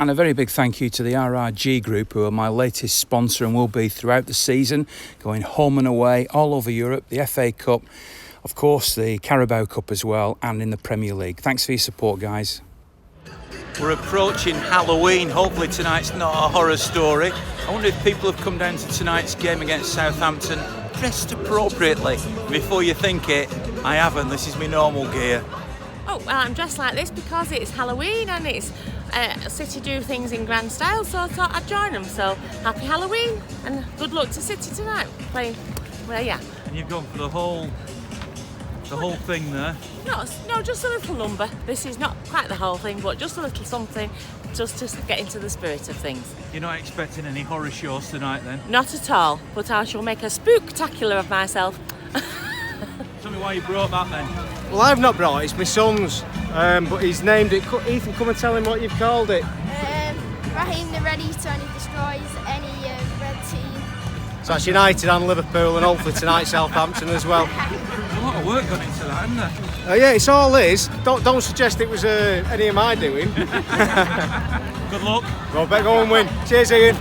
And a very big thank you to the RRG Group, who are my latest sponsor and will be throughout the season, going home and away all over Europe, the FA Cup, of course the Carabao Cup as well, and in the Premier League. Thanks for your support, guys. We're approaching Halloween. Hopefully tonight's not a horror story. I wonder if people have come down to tonight's game against Southampton dressed appropriately. Before you think it, I haven't. This is my normal gear. Oh, well, I'm dressed like this because it's Halloween and it's City do things in grand style, so I thought I'd join them. So happy Halloween and good luck to City tonight. Playing, well, yeah. And you've gone for the whole thing there? No, just a little number. This is not quite the whole thing, but just a little something, just to get into the spirit of things. You're not expecting any horror shows tonight then? Not at all, but I shall make a spooktacular of myself. Tell me why you brought that then. Well, I've not brought it, it's my son's, but he's named it. Ethan, come and tell him what you've called it. Raheem the Red Eater, and he destroys any red team. So that's United and Liverpool, and hopefully tonight Southampton as well. There's a lot of work gone into that, isn't there? Yeah, it's all his. Don't suggest it was any of my doing. Good luck. Go and win. Cheers, Ian.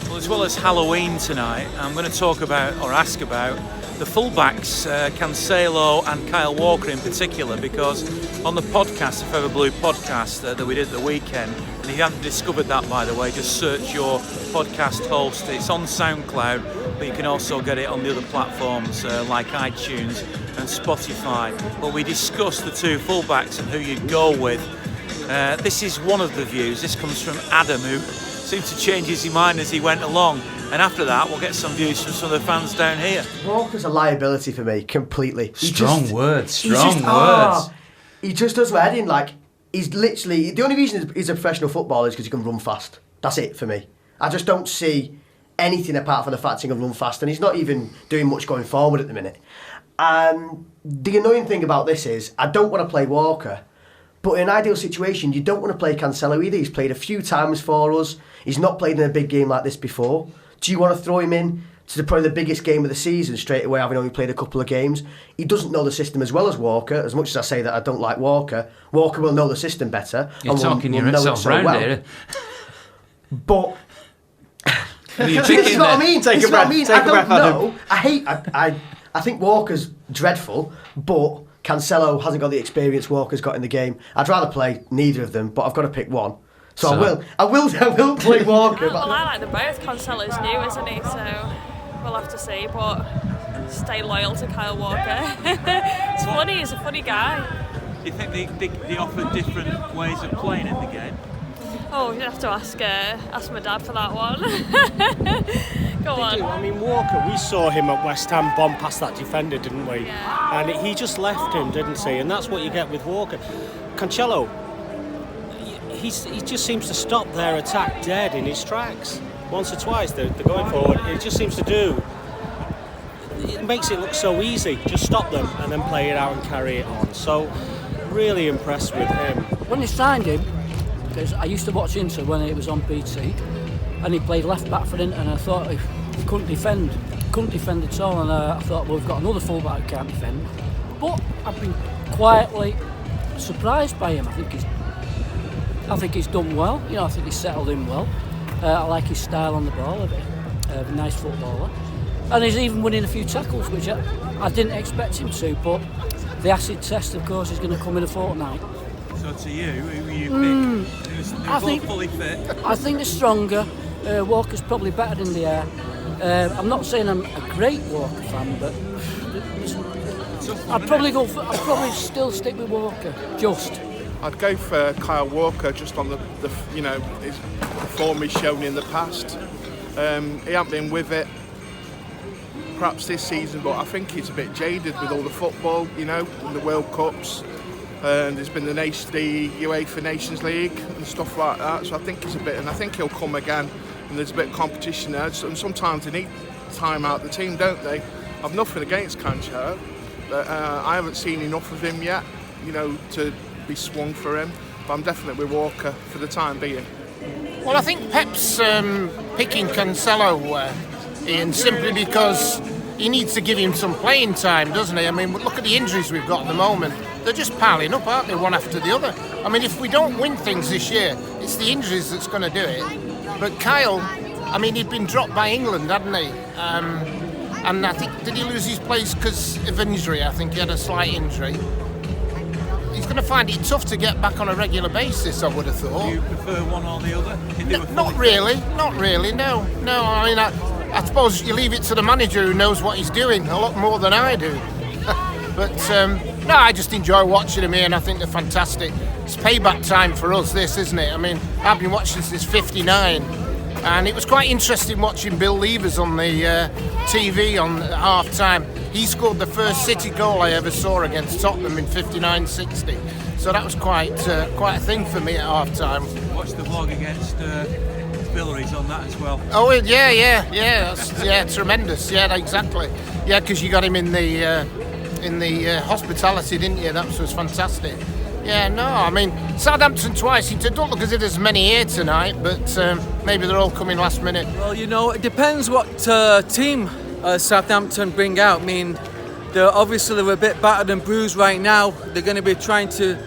Well, as well as Halloween tonight, I'm going to talk about, or ask about, the fullbacks, Cancelo and Kyle Walker in particular, because on the podcast, the Forever Blue podcast that we did at the weekend, and if you haven't discovered that, by the way, just search your podcast host. It's on SoundCloud, but you can also get it on the other platforms like iTunes and Spotify. Well, we discussed the two fullbacks and who you'd go with. This is one of the views. This comes from Adam, who seemed to change his mind as he went along. And after that, we'll get some views from some of the fans down here. Walker's a liability for me, completely. Strong words. He just does my head in. Like, he's literally... The only reason he's a professional footballer is because he can run fast. That's it for me. I just don't see anything apart from the fact he can run fast, and he's not even doing much going forward at the minute. And the annoying thing about this is, I don't want to play Walker, but in an ideal situation, you don't want to play Cancelo either. He's played a few times for us. He's not played in a big game like this before. Do you want to throw him in to probably the biggest game of the season straight away, having only played a couple of games? He doesn't know the system as well as Walker. As much as I say that I don't like Walker, Walker will know the system better. You're talking yourself round here. But this is what I mean. Take a breath. I don't know. I think Walker's dreadful, but Cancelo hasn't got the experience Walker's got in the game. I'd rather play neither of them, but I've got to pick one. So I will play Walker. Well, I like them both. Cancelo's new, isn't he? So we'll have to see. But stay loyal to Kyle Walker. It's funny. He's a funny guy. Do you think they offer different ways of playing in the game? Oh, you'd have to ask my dad for that one. Go on. I mean, Walker, we saw him at West Ham bomb past that defender, didn't we? Yeah. And he just left him, didn't he? And that's what you get with Walker. Cancelo, he just seems to stop their attack dead in his tracks. Once or twice they're going forward. It just seems to do. It makes it look so easy. Just stop them and then play it out and carry it on. So, really impressed with him. When they signed him, because I used to watch Inter when it was on BT, and he played left back for Inter, and I thought he couldn't defend at all, and I thought, well, we've got another fullback who can't defend. But I've been quietly surprised by him. I think he's done well. I think he's settled in well. I like his style on the ball, a nice footballer, and he's even winning a few tackles, which I didn't expect him to. But the acid test, of course, is going to come in a fortnight. So to you, who will you pick? Who's both fully fit? I think they're stronger. Walker's probably better in the air. I'm not saying I'm a great Walker fan, but I'd probably still stick with Walker. I'd go for Kyle Walker just on the form he's shown in the past. He hasn't been with it perhaps this season, but I think he's a bit jaded with all the football, in the World Cups. And there's been the UEFA Nations League and stuff like that, so I think I think he'll come again, and there's a bit of competition there, and sometimes they need time out the team, don't they? I've nothing against Cancelo, but I haven't seen enough of him yet, to be swung for him, but I'm definitely with Walker for the time being. Well, I think Pep's picking Cancelo, Ian, simply because he needs to give him some playing time, doesn't he? I mean, look at the injuries we've got at the moment. they're just piling up, aren't they, one after the other? I mean, if we don't win things this year, it's the injuries that's going to do it. But Kyle, I mean, he'd been dropped by England, hadn't he? And I think, did he lose his place because of injury? I think he had a slight injury. He's going to find it tough to get back on a regular basis, I would have thought. Do you prefer one or the other? Not really, no. I mean, I suppose you leave it to the manager who knows what he's doing a lot more than I do. But no, I just enjoy watching them here, and I think they're fantastic. It's payback time for us, this, isn't it? I mean, I've been watching since '59, and it was quite interesting watching Bill Levers on the TV on half-time. He scored the first City goal I ever saw against Tottenham in '59-60. So that was quite a thing for me at half-time. Watch the vlog against Villeries on that as well. Oh yeah, that's tremendous. Yeah, exactly. Yeah, because you got him in the hospitality, didn't you? That was fantastic. Yeah, no, I mean, Southampton twice. It don't look as if there's many here tonight, but maybe they're all coming last minute. Well, you know, it depends what team Southampton bring out. I mean, they're a bit battered and bruised right now. They're going to be trying to...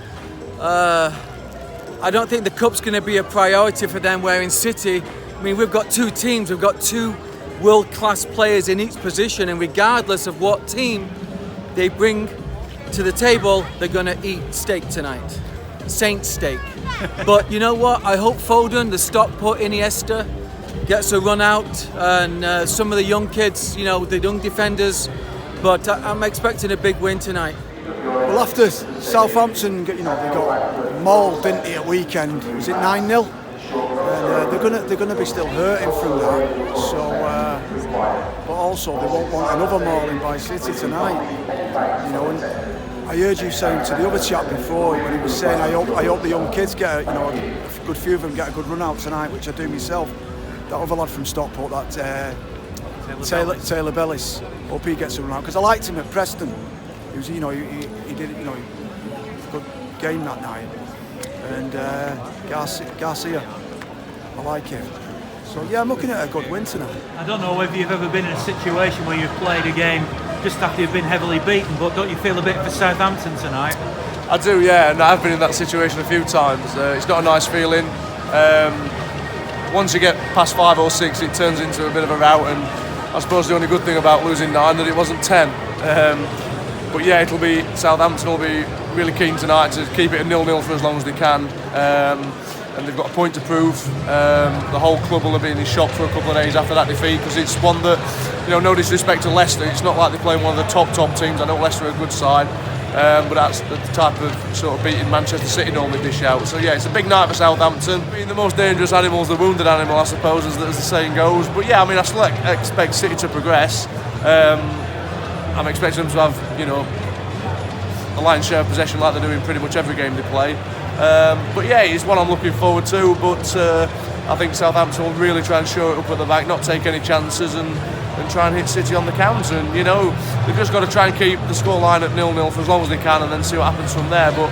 I don't think the Cup's going to be a priority for them, where in City, I mean, we've got two teams. We've got two world-class players in each position, and regardless of what team they bring to the table, they're going to eat steak tonight. Saint steak. But you know what? I hope Foden, the stock-put Iniesta, gets a run out, and some of the young kids, you know, the young defenders. But I'm expecting a big win tonight. Well, after Southampton, you know, they got mauled, didn't they, at weekend? Was it 9-0? And they're gonna be still hurting from that. So, but also they won't want another mauling by City tonight. You know, and I heard you saying to the other chap before when he was saying, I hope the young kids get, a good few of them get a good run out tonight, which I do myself. That other lad from Stockport, that Taylor Bellis, hope he gets a run out, because I liked him at Preston. He was, he did, a good game that night. And Garcia, I like him. So yeah, I'm looking at a good win tonight. I don't know whether you've ever been in a situation where you've played a game just after you've been heavily beaten, but don't you feel a bit for Southampton tonight? I do, yeah, and I've been in that situation a few times. It's not a nice feeling. Once you get past 5 or 6, it turns into a bit of a rout, and I suppose the only good thing about losing 9 that it wasn't 10. But yeah, Southampton will be really keen tonight to keep it a 0-0 for as long as they can. And they've got a point to prove. The whole club will have been in shock for a couple of days after that defeat, because it's one that, no disrespect to Leicester, it's not like they're playing one of the top teams. I know Leicester are a good side, but that's the type of sort of beating Manchester City normally dish out. So yeah, it's a big night for Southampton. Being the most dangerous animal is the wounded animal, I suppose, as the saying goes. But yeah, I mean, I still expect City to progress. I'm expecting them to have, a lion's share of possession like they're doing pretty much every game they play. But yeah, it's one I'm looking forward to, but I think Southampton will really try and show it up at the back, not take any chances, and try and hit City on the counter. And they've just got to try and keep the scoreline at 0-0 for as long as they can, and then see what happens from there. But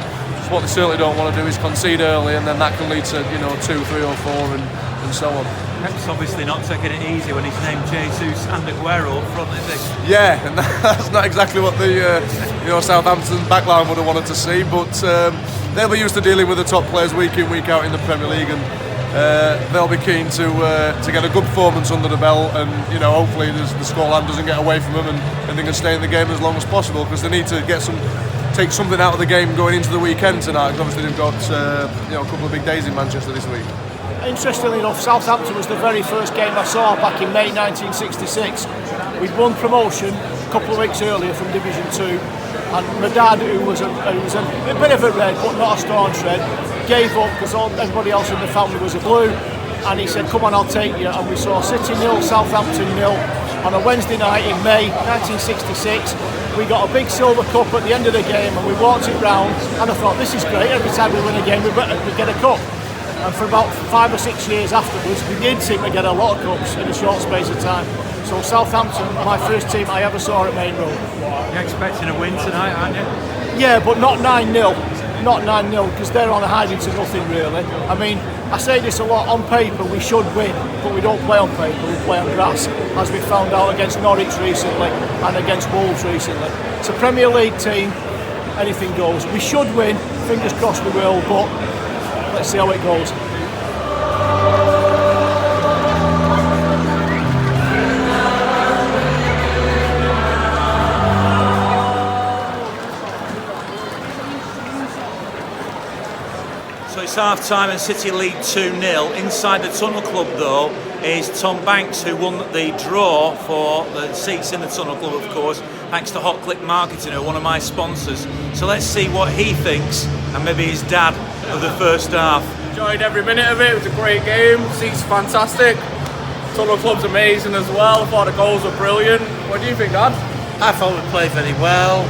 what they certainly don't want to do is concede early, and then that can lead to 2, 3 or 4 and so on. Pep's obviously not taking it easy when he's named Jesus and Aguero up front, is he? Yeah, and that's not exactly what the Southampton backline would have wanted to see, but they'll be used to dealing with the top players week in, week out in the Premier League, and they'll be keen to get a good performance under the belt, and hopefully the scoreline doesn't get away from them, and they can stay in the game as long as possible, because they need to take something out of the game going into the weekend tonight, because obviously they've got a couple of big days in Manchester this week. Interestingly enough, Southampton was the very first game I saw back in May 1966. We'd won promotion a couple of weeks earlier from Division 2, and my dad, who was a bit of a red but not a staunch red, gave up because everybody else in the family was a blue, and he said, "Come on, I'll take you." And we saw City 0, Southampton 0 on a Wednesday night in May 1966. We got a big silver cup at the end of the game, and we walked it round, and I thought, this is great. Every time we win a game, we get a cup. And for about 5 or 6 years afterwards, we did seem to get a lot of cups in a short space of time. So Southampton, my first team I ever saw at Main Road. You're expecting a win tonight, aren't you? Yeah, but not 9-0. Not 9-0, because they're on a hiding to nothing, really. I mean, I say this a lot, on paper we should win, but we don't play on paper, we play on grass, as we found out against Norwich recently and against Wolves recently. It's a Premier League team. anything goes. We should win, fingers crossed we will, but let's see how it goes. So it's half time and City lead 2-0. Inside the Tunnel Club though is Tom Banks, who won the draw for the seats in the Tunnel Club, of course, thanks to Hotclickmarketing, who are one of my sponsors. So let's see what he thinks, and maybe his dad, of the first half. Enjoyed every minute of it. It was a great game. Seats fantastic. Tunnel Club's amazing as well. I thought the goals were brilliant. What do you think, Dad? I thought we played very well.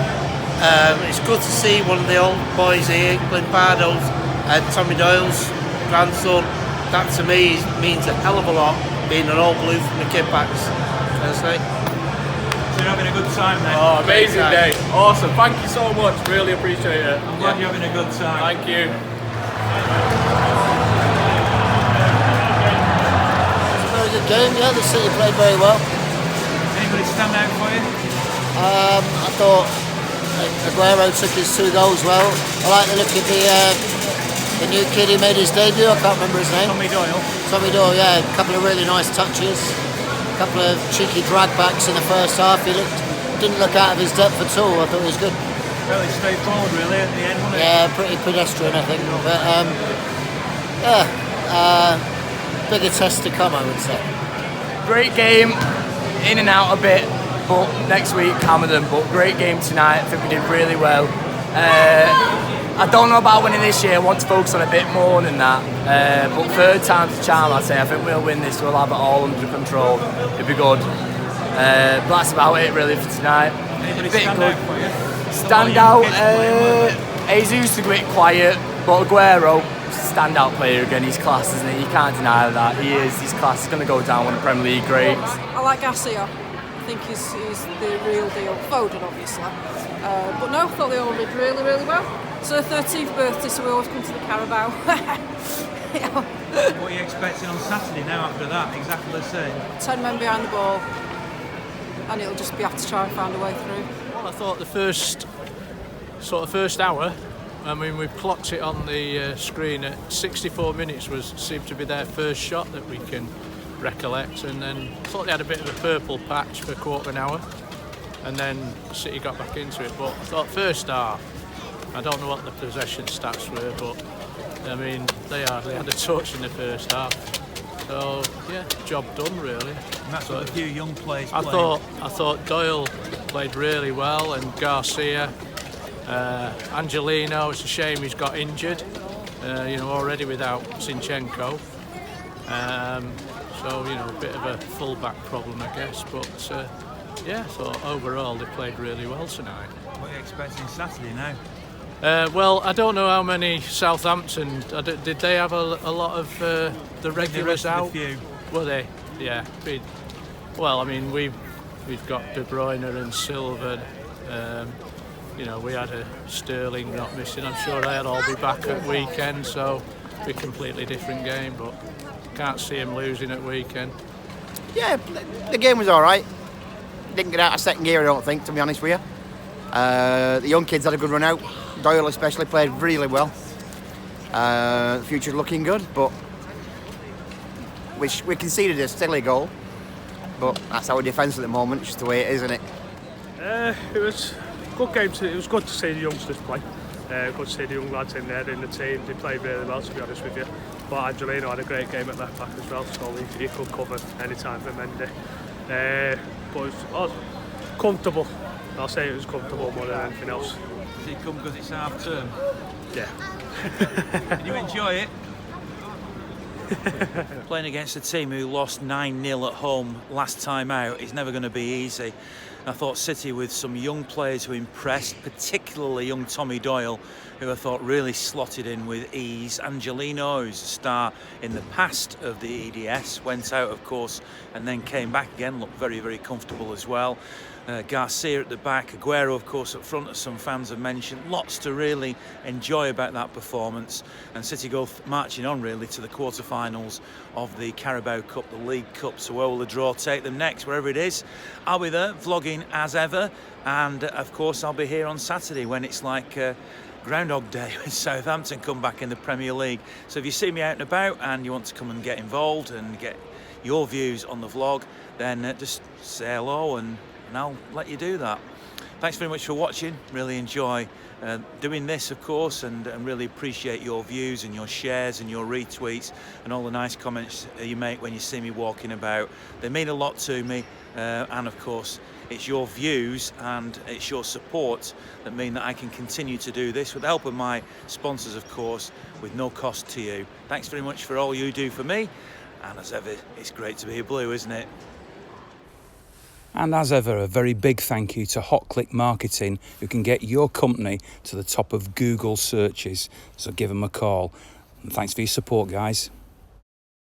It's good to see one of the old boys here, Glenn Pardo's and Tommy Doyle's grandson. That to me means a hell of a lot, being an old blue from the Kidbacks. So you're having a good time then? Oh, amazing day. Awesome. Thank you so much. Really appreciate it. I'm glad you're having a good time. Thank you. It's a very good game, yeah. The City played very well. Anybody stand out for you? I thought Aguero took his 2 goals well. I like the look of the new kid who made his debut. I can't remember his name. Tommy Doyle. Tommy Doyle, yeah. A couple of really nice touches. A couple of cheeky drag backs in the first half. He didn't look out of his depth at all. I thought he was good. Fairly straightforward really at the end, wasn't it? Yeah, pretty pedestrian I think. But bigger test to come, I would say. Great game, in and out a bit, but next week hammer them. But great game tonight. I think we did really well. I don't know about winning this year. I want to focus on a bit more than that. But third time's the charm, I'd say. I think we'll win this. We'll have it all under control. It'll be good. But that's about it really for tonight. Anybody bit stand good. out for you? Stand out. Jesus a bit quiet, but Aguero, standout player again. He's class, isn't he? You can't deny that. He is. He's class. He's going to go down one of the Premier League greats. I like Garcia. I think he's the real deal. Foden, obviously. But no, I thought they all did really, really well. It's her 13th birthday, so we always come to the Carabao. What are you expecting on Saturday now after that? Exactly the same? 10 men behind the ball, and it'll just be have to try and find a way through. Well, I thought the first hour, I mean, we clocked it on the screen at 64 minutes seemed to be their first shot that we can recollect, and then I thought they had a bit of a purple patch for a quarter of an hour, and then City got back into it. But I thought first half, I don't know what the possession stats were, but I mean they hardly had a touch in the first half. So yeah, job done really. And that's what a few young players I played. thought Doyle played really well, and Garcia, Angelino. It's a shame he's got injured. Already without Zinchenko. So a bit of a full-back problem, I guess. But yeah, I thought overall they played really well tonight. What are you expecting Saturday now? Well, I don't know how many Southampton. Did they have a lot of the regulars out? Few. Were they? Yeah. Well, I mean, we've got De Bruyne and Silva. We had a Sterling not missing. I'm sure they'll all be back at weekend, so it'll be a completely different game. But can't see him losing at weekend. Yeah, the game was all right. Didn't get out of second gear, I don't think, to be honest with you. The young kids had a good run out. Doyle especially played really well. The future's looking good, but we conceded a silly goal. But that's our defence at the moment, it's just the way it is, isn't it? It was a good game. It was good to see the youngsters play. Good to see the young lads in there in the team. They played really well, to be honest with you. But Angelino had a great game at left back as well, so he could cover any time for Mendy. But it was comfortable. I'll say it was comfortable more than anything else. Does it come because it's half term? Yeah. Did you enjoy it? Playing against a team who lost 9-0 at home last time out is never going to be easy. I thought City, with some young players who impressed, particularly young Tommy Doyle, who I thought really slotted in with ease. Angelino, who's a star in the past of the EDS, went out of course and then came back again, looked very, very comfortable as well. Garcia at the back, Aguero of course up front, as some fans have mentioned. Lots to really enjoy about that performance, and City go marching on really to the quarter-finals of the Carabao Cup, the League Cup. So where will the draw take them next? Wherever it is, I'll be there vlogging as ever, and of course I'll be here on Saturday when it's like Groundhog Day when Southampton come back in the Premier League. So if you see me out and about and you want to come and get involved and get your views on the vlog, then just say hello and I'll let you do that. Thanks very much for watching. Really enjoy doing this, of course, and really appreciate your views and your shares and your retweets and all the nice comments you make when you see me walking about. They mean a lot to me, and of course it's your views and it's your support that mean that I can continue to do this with the help of my sponsors, of course, with no cost to you. Thanks very much for all you do for me, and as ever, it's great to be a Blue, isn't it? And as ever, a very big thank you to Hotclickmarketing, who can get your company to the top of Google searches. So give them a call. And thanks for your support, guys.